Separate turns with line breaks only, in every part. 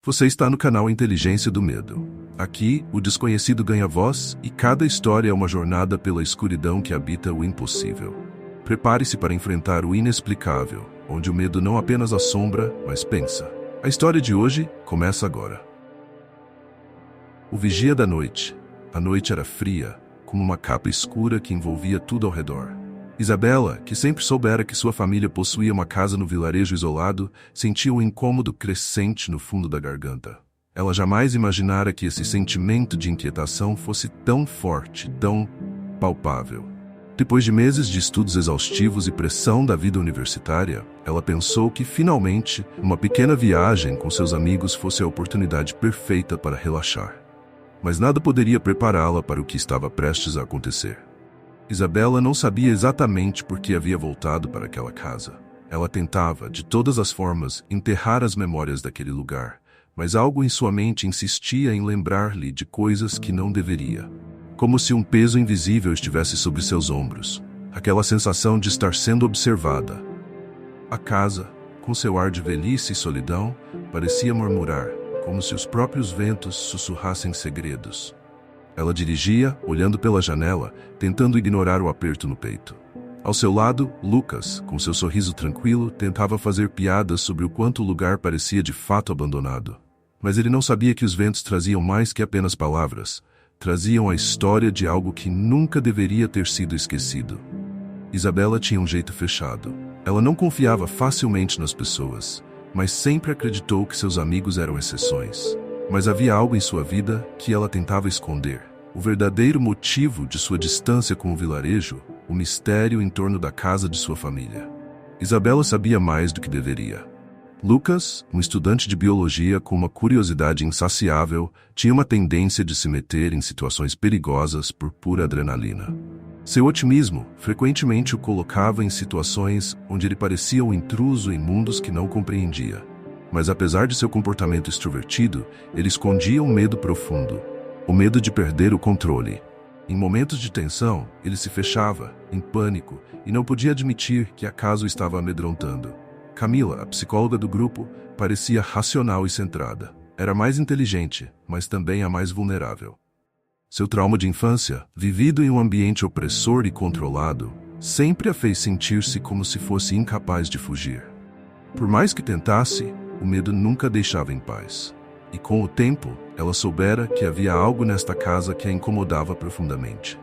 Você está no canal Inteligência do Medo. Aqui, o desconhecido ganha voz e cada história é uma jornada pela escuridão que habita o impossível. Prepare-se para enfrentar o inexplicável, onde o medo não apenas assombra, mas pensa. A história de hoje começa agora. O vigia da noite. A noite era fria, como uma capa escura que envolvia tudo ao redor. Isabela, que sempre soubera que sua família possuía uma casa no vilarejo isolado, sentia um incômodo crescente no fundo da garganta. Ela jamais imaginara que esse sentimento de inquietação fosse tão forte, tão palpável. Depois de meses de estudos exaustivos e pressão da vida universitária, ela pensou que, finalmente, uma pequena viagem com seus amigos fosse a oportunidade perfeita para relaxar. Mas nada poderia prepará-la para o que estava prestes a acontecer. Isabela não sabia exatamente por que havia voltado para aquela casa. Ela tentava, de todas as formas, enterrar as memórias daquele lugar, mas algo em sua mente insistia em lembrar-lhe de coisas que não deveria. Como se um peso invisível estivesse sobre seus ombros. Aquela sensação de estar sendo observada. A casa, com seu ar de velhice e solidão, parecia murmurar, como se os próprios ventos sussurrassem segredos. Ela dirigia, olhando pela janela, tentando ignorar o aperto no peito. Ao seu lado, Lucas, com seu sorriso tranquilo, tentava fazer piadas sobre o quanto o lugar parecia de fato abandonado. Mas ele não sabia que os ventos traziam mais que apenas palavras. Traziam a história de algo que nunca deveria ter sido esquecido. Isabela tinha um jeito fechado. Ela não confiava facilmente nas pessoas, mas sempre acreditou que seus amigos eram exceções. Mas havia algo em sua vida que ela tentava esconder. O verdadeiro motivo de sua distância com o vilarejo, o mistério em torno da casa de sua família. Isabela sabia mais do que deveria. Lucas, um estudante de biologia com uma curiosidade insaciável, tinha uma tendência de se meter em situações perigosas por pura adrenalina. Seu otimismo frequentemente o colocava em situações onde ele parecia um intruso em mundos que não compreendia. Mas apesar de seu comportamento extrovertido, ele escondia um medo profundo. O medo de perder o controle. Em momentos de tensão, ele se fechava, em pânico, e não podia admitir que acaso estava amedrontando. Camila, a psicóloga do grupo, parecia racional e centrada. Era mais inteligente, mas também a mais vulnerável. Seu trauma de infância, vivido em um ambiente opressor e controlado, sempre a fez sentir-se como se fosse incapaz de fugir. Por mais que tentasse, o medo nunca a deixava em paz. E com o tempo, ela soubera que havia algo nesta casa que a incomodava profundamente.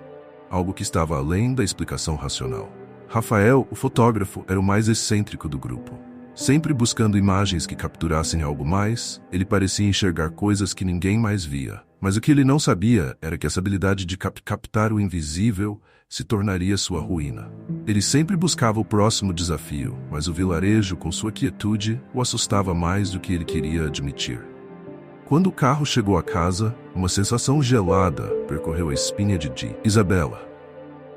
Algo que estava além da explicação racional. Rafael, o fotógrafo, era o mais excêntrico do grupo. Sempre buscando imagens que capturassem algo mais, ele parecia enxergar coisas que ninguém mais via. Mas o que ele não sabia era que essa habilidade de captar o invisível se tornaria sua ruína. Ele sempre buscava o próximo desafio, mas o vilarejo, com sua quietude, o assustava mais do que ele queria admitir. Quando o carro chegou à casa, uma sensação gelada percorreu a espinha de Isabela.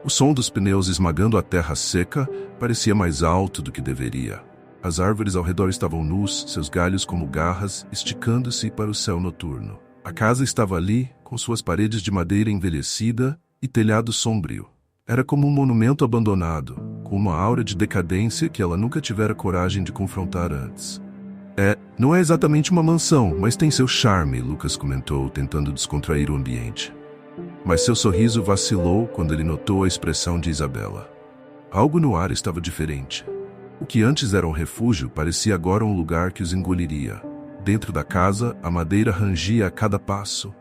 O som dos pneus esmagando a terra seca parecia mais alto do que deveria. As árvores ao redor estavam nus, seus galhos como garras, esticando-se para o céu noturno. A casa estava ali, com suas paredes de madeira envelhecida e telhado sombrio. Era como um monumento abandonado, com uma aura de decadência que ela nunca tivera coragem de confrontar antes. Não é exatamente uma mansão, mas tem seu charme, Lucas comentou, tentando descontrair o ambiente. Mas seu sorriso vacilou quando ele notou a expressão de Isabela. Algo no ar estava diferente. O que antes era um refúgio parecia agora um lugar que os engoliria. Dentro da casa, a madeira rangia a cada passo.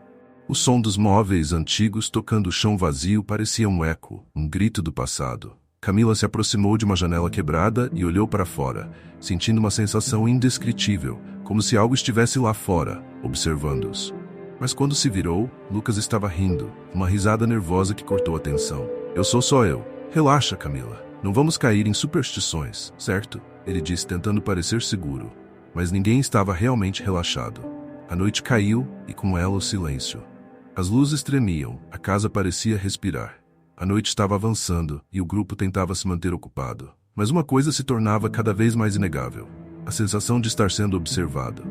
O som dos móveis antigos tocando o chão vazio parecia um eco, um grito do passado. Camila se aproximou de uma janela quebrada e olhou para fora, sentindo uma sensação indescritível, como se algo estivesse lá fora, observando-os. Mas quando se virou, Lucas estava rindo, uma risada nervosa que cortou a tensão. Eu sou só eu. Relaxa, Camila. Não vamos cair em superstições, certo? Ele disse tentando parecer seguro. Mas ninguém estava realmente relaxado. A noite caiu e com ela o silêncio. As luzes tremiam, a casa parecia respirar. A noite estava avançando e o grupo tentava se manter ocupado. Mas uma coisa se tornava cada vez mais inegável. A sensação de estar sendo observado.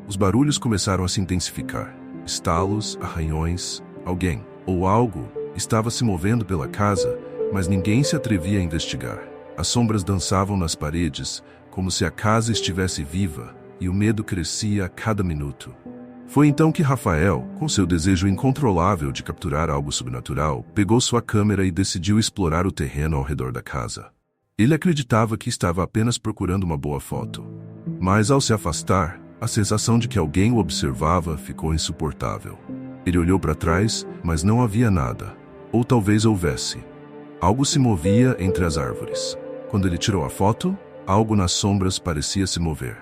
Os barulhos começaram a se intensificar. Estalos, arranhões, alguém ou algo estava se movendo pela casa, mas ninguém se atrevia a investigar. As sombras dançavam nas paredes, como se a casa estivesse viva, e o medo crescia a cada minuto. Foi então que Rafael, com seu desejo incontrolável de capturar algo sobrenatural, pegou sua câmera e decidiu explorar o terreno ao redor da casa. Ele acreditava que estava apenas procurando uma boa foto. Mas ao se afastar, a sensação de que alguém o observava ficou insuportável. Ele olhou para trás, mas não havia nada. Ou talvez houvesse. Algo se movia entre as árvores. Quando ele tirou a foto, algo nas sombras parecia se mover.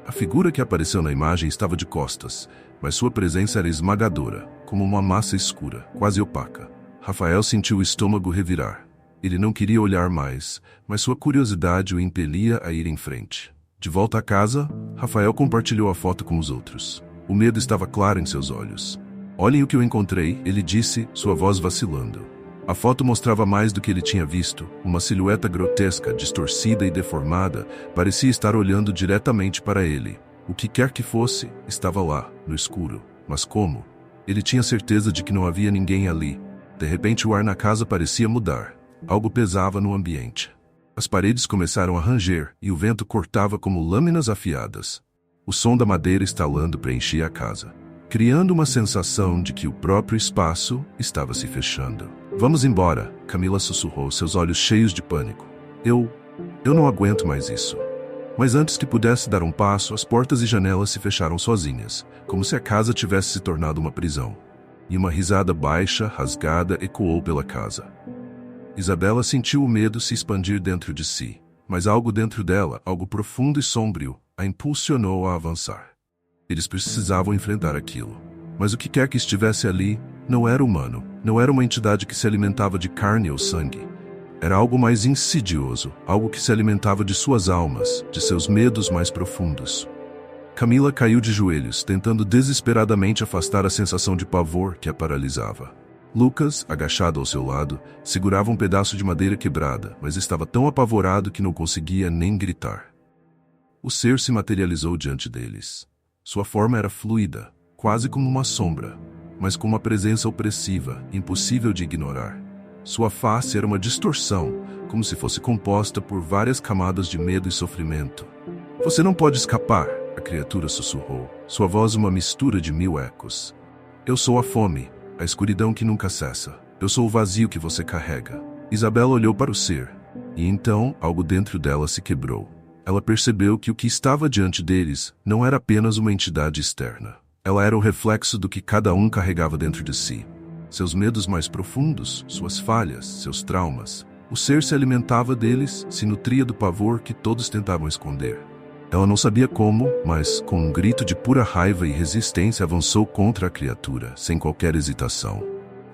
A figura que apareceu na imagem estava de costas, mas sua presença era esmagadora, como uma massa escura, quase opaca. Rafael sentiu o estômago revirar. Ele não queria olhar mais, mas sua curiosidade o impelia a ir em frente. De volta à casa, Rafael compartilhou a foto com os outros. O medo estava claro em seus olhos. "Olhem o que eu encontrei", ele disse, sua voz vacilando. A foto mostrava mais do que ele tinha visto. Uma silhueta grotesca, distorcida e deformada, parecia estar olhando diretamente para ele. O que quer que fosse, estava lá, no escuro. Mas como? Ele tinha certeza de que não havia ninguém ali. De repente o ar na casa parecia mudar. Algo pesava no ambiente. As paredes começaram a ranger e o vento cortava como lâminas afiadas. O som da madeira estalando preenchia a casa, criando uma sensação de que o próprio espaço estava se fechando. "Vamos embora", Camila sussurrou, seus olhos cheios de pânico. Eu não aguento mais isso." Mas antes que pudesse dar um passo, as portas e janelas se fecharam sozinhas, como se a casa tivesse se tornado uma prisão. E uma risada baixa, rasgada, ecoou pela casa. Isabela sentiu o medo se expandir dentro de si, mas algo dentro dela, algo profundo e sombrio, a impulsionou a avançar. Eles precisavam enfrentar aquilo. Mas o que quer que estivesse ali, não era humano, não era uma entidade que se alimentava de carne ou sangue. Era algo mais insidioso, algo que se alimentava de suas almas, de seus medos mais profundos. Camila caiu de joelhos, tentando desesperadamente afastar a sensação de pavor que a paralisava. Lucas, agachado ao seu lado, segurava um pedaço de madeira quebrada, mas estava tão apavorado que não conseguia nem gritar. O ser se materializou diante deles. Sua forma era fluida, quase como uma sombra, mas com uma presença opressiva, impossível de ignorar. Sua face era uma distorção, como se fosse composta por várias camadas de medo e sofrimento. "Você não pode escapar", a criatura sussurrou, sua voz uma mistura de 1000 ecos. "Eu sou a fome, a escuridão que nunca cessa. Eu sou o vazio que você carrega." Isabela olhou para o ser, e então algo dentro dela se quebrou. Ela percebeu que o que estava diante deles não era apenas uma entidade externa. Ela era o reflexo do que cada um carregava dentro de si. Seus medos mais profundos, suas falhas, seus traumas. O ser se alimentava deles, se nutria do pavor que todos tentavam esconder. Ela não sabia como, mas, com um grito de pura raiva e resistência, avançou contra a criatura, sem qualquer hesitação.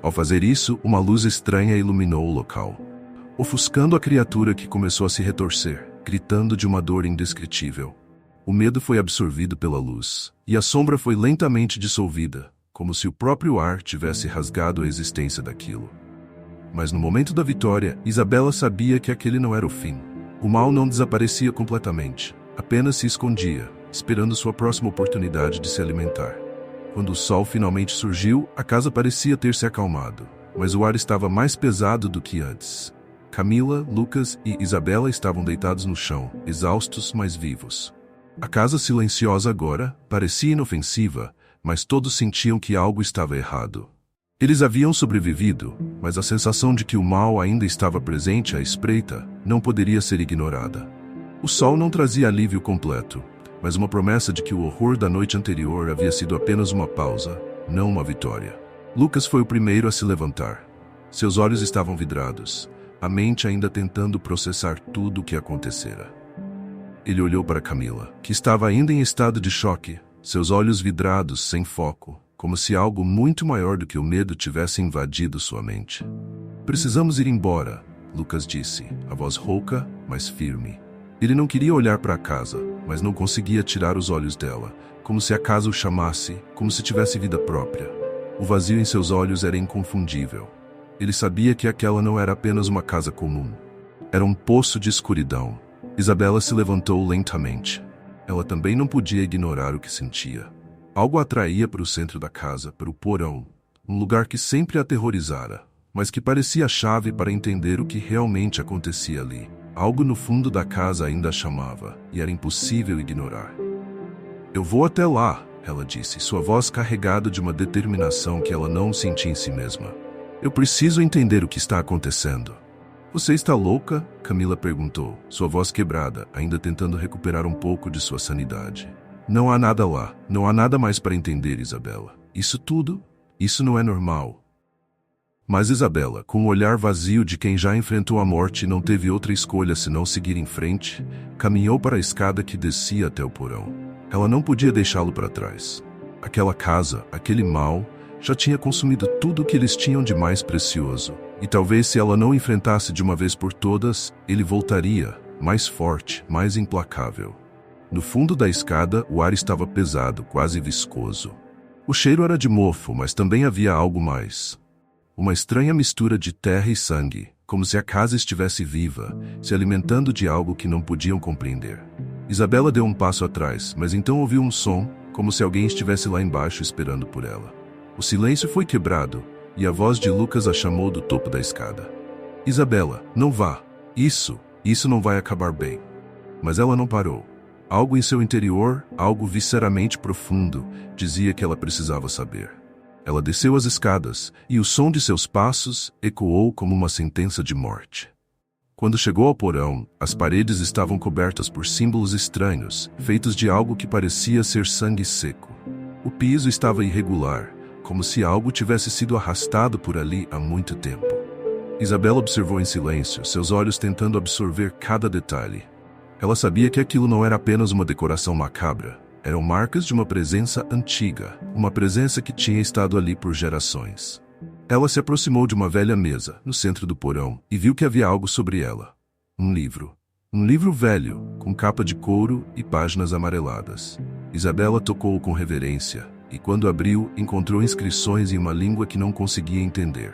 Ao fazer isso, uma luz estranha iluminou o local, ofuscando a criatura que começou a se retorcer, gritando de uma dor indescritível. O medo foi absorvido pela luz, e a sombra foi lentamente dissolvida, como se o próprio ar tivesse rasgado a existência daquilo. Mas no momento da vitória, Isabela sabia que aquele não era o fim. O mal não desaparecia completamente. Apenas se escondia, esperando sua próxima oportunidade de se alimentar. Quando o sol finalmente surgiu, a casa parecia ter se acalmado, mas o ar estava mais pesado do que antes. Camila, Lucas e Isabela estavam deitados no chão, exaustos, mas vivos. A casa silenciosa agora parecia inofensiva, mas todos sentiam que algo estava errado. Eles haviam sobrevivido, mas a sensação de que o mal ainda estava presente à espreita não poderia ser ignorada. O sol não trazia alívio completo, mas uma promessa de que o horror da noite anterior havia sido apenas uma pausa, não uma vitória. Lucas foi o primeiro a se levantar. Seus olhos estavam vidrados, a mente ainda tentando processar tudo o que acontecera. Ele olhou para Camila, que estava ainda em estado de choque, seus olhos vidrados, sem foco, como se algo muito maior do que o medo tivesse invadido sua mente. "Precisamos ir embora", Lucas disse, a voz rouca, mas firme. Ele não queria olhar para a casa, mas não conseguia tirar os olhos dela, como se a casa o chamasse, como se tivesse vida própria. O vazio em seus olhos era inconfundível. Ele sabia que aquela não era apenas uma casa comum. Era um poço de escuridão. Isabela se levantou lentamente. Ela também não podia ignorar o que sentia. Algo a atraía para o centro da casa, para o porão, um lugar que sempre a aterrorizara, mas que parecia a chave para entender o que realmente acontecia ali. Algo no fundo da casa ainda a chamava, e era impossível ignorar. Eu vou até lá, ela disse, sua voz carregada de uma determinação que ela não sentia em si mesma. Eu preciso entender o que está acontecendo. Você está louca? Camila perguntou, sua voz quebrada, ainda tentando recuperar um pouco de sua sanidade. Não há nada lá, não há nada mais para entender, Isabela. Isso tudo? Isso não é normal. Mas Isabela, com o olhar vazio de quem já enfrentou a morte e não teve outra escolha senão seguir em frente, caminhou para a escada que descia até o porão. Ela não podia deixá-lo para trás. Aquela casa, aquele mal, já tinha consumido tudo o que eles tinham de mais precioso. E talvez se ela não enfrentasse de uma vez por todas, ele voltaria, mais forte, mais implacável. No fundo da escada, o ar estava pesado, quase viscoso. O cheiro era de mofo, mas também havia algo mais. Uma estranha mistura de terra e sangue, como se a casa estivesse viva, se alimentando de algo que não podiam compreender. Isabela deu um passo atrás, mas então ouviu um som, como se alguém estivesse lá embaixo esperando por ela. O silêncio foi quebrado, e a voz de Lucas a chamou do topo da escada. Isabela, não vá. Isso não vai acabar bem. Mas ela não parou. Algo em seu interior, algo visceralmente profundo, dizia que ela precisava saber. Ela desceu as escadas, e o som de seus passos ecoou como uma sentença de morte. Quando chegou ao porão, as paredes estavam cobertas por símbolos estranhos, feitos de algo que parecia ser sangue seco. O piso estava irregular, como se algo tivesse sido arrastado por ali há muito tempo. Isabela observou em silêncio, seus olhos tentando absorver cada detalhe. Ela sabia que aquilo não era apenas uma decoração macabra. Eram marcas de uma presença antiga, uma presença que tinha estado ali por gerações. Ela se aproximou de uma velha mesa, no centro do porão, e viu que havia algo sobre ela. Um livro. Um livro velho, com capa de couro e páginas amareladas. Isabela tocou-o com reverência, e quando abriu, encontrou inscrições em uma língua que não conseguia entender.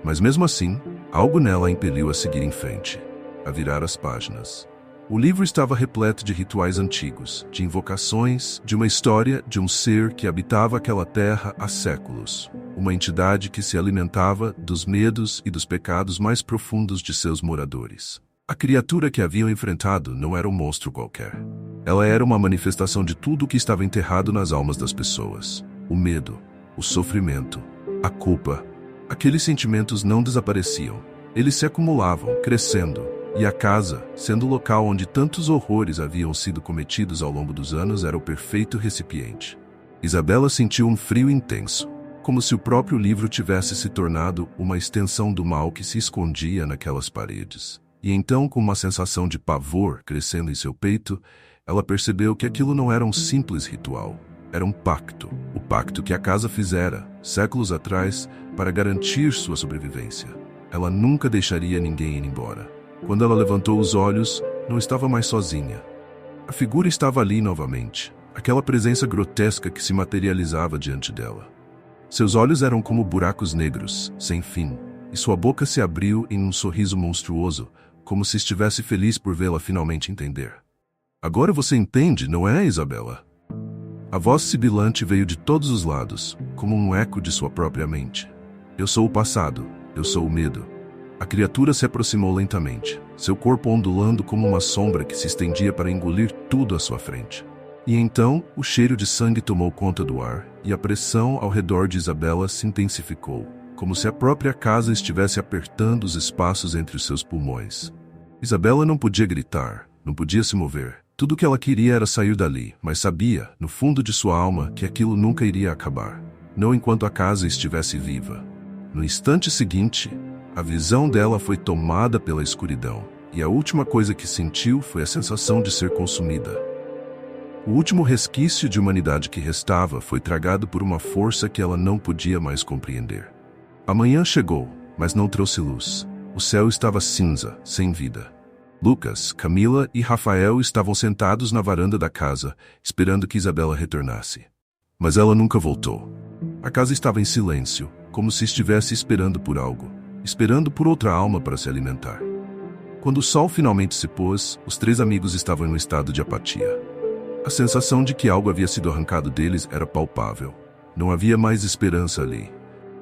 Mas mesmo assim, algo nela a impeliu a seguir em frente, a virar as páginas. O livro estava repleto de rituais antigos, de invocações, de uma história de um ser que habitava aquela terra há séculos. Uma entidade que se alimentava dos medos e dos pecados mais profundos de seus moradores. A criatura que haviam enfrentado não era um monstro qualquer. Ela era uma manifestação de tudo o que estava enterrado nas almas das pessoas. O medo, o sofrimento, a culpa. Aqueles sentimentos não desapareciam. Eles se acumulavam, crescendo. E a casa, sendo o local onde tantos horrores haviam sido cometidos ao longo dos anos, era o perfeito recipiente. Isabela sentiu um frio intenso, como se o próprio livro tivesse se tornado uma extensão do mal que se escondia naquelas paredes. E então, com uma sensação de pavor crescendo em seu peito, ela percebeu que aquilo não era um simples ritual. Era um pacto. O pacto que a casa fizera, séculos atrás, para garantir sua sobrevivência. Ela nunca deixaria ninguém ir embora. Quando ela levantou os olhos, não estava mais sozinha. A figura estava ali novamente, aquela presença grotesca que se materializava diante dela. Seus olhos eram como buracos negros, sem fim, e sua boca se abriu em um sorriso monstruoso, como se estivesse feliz por vê-la finalmente entender. Agora você entende, não é, Isabela? A voz sibilante veio de todos os lados, como um eco de sua própria mente. Eu sou o passado, eu sou o medo. A criatura se aproximou lentamente, seu corpo ondulando como uma sombra que se estendia para engolir tudo à sua frente. E então, o cheiro de sangue tomou conta do ar, e a pressão ao redor de Isabela se intensificou, como se a própria casa estivesse apertando os espaços entre os seus pulmões. Isabela não podia gritar, não podia se mover. Tudo o que ela queria era sair dali, mas sabia, no fundo de sua alma, que aquilo nunca iria acabar. Não enquanto a casa estivesse viva. No instante seguinte, a visão dela foi tomada pela escuridão, e a última coisa que sentiu foi a sensação de ser consumida. O último resquício de humanidade que restava foi tragado por uma força que ela não podia mais compreender. A manhã chegou, mas não trouxe luz. O céu estava cinza, sem vida. Lucas, Camila e Rafael estavam sentados na varanda da casa, esperando que Isabela retornasse. Mas ela nunca voltou. A casa estava em silêncio, como se estivesse esperando por algo. Esperando por outra alma para se alimentar. Quando o sol finalmente se pôs, os três amigos estavam em um estado de apatia. A sensação de que algo havia sido arrancado deles era palpável. Não havia mais esperança ali.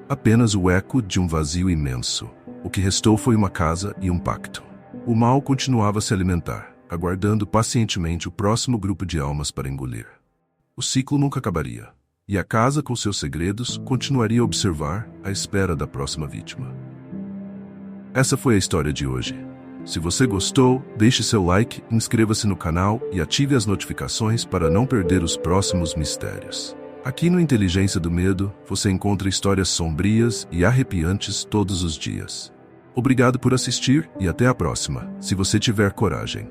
Apenas o eco de um vazio imenso. O que restou foi uma casa e um pacto. O mal continuava a se alimentar, aguardando pacientemente o próximo grupo de almas para engolir. o ciclo nunca acabaria. E a casa com seus segredos continuaria a observar à espera da próxima vítima. Essa foi a história de hoje. Se você gostou, deixe seu like, inscreva-se no canal e ative as notificações para não perder os próximos mistérios. Aqui no Inteligência do Medo, você encontra histórias sombrias e arrepiantes todos os dias. Obrigado por assistir e até a próxima, se você tiver coragem.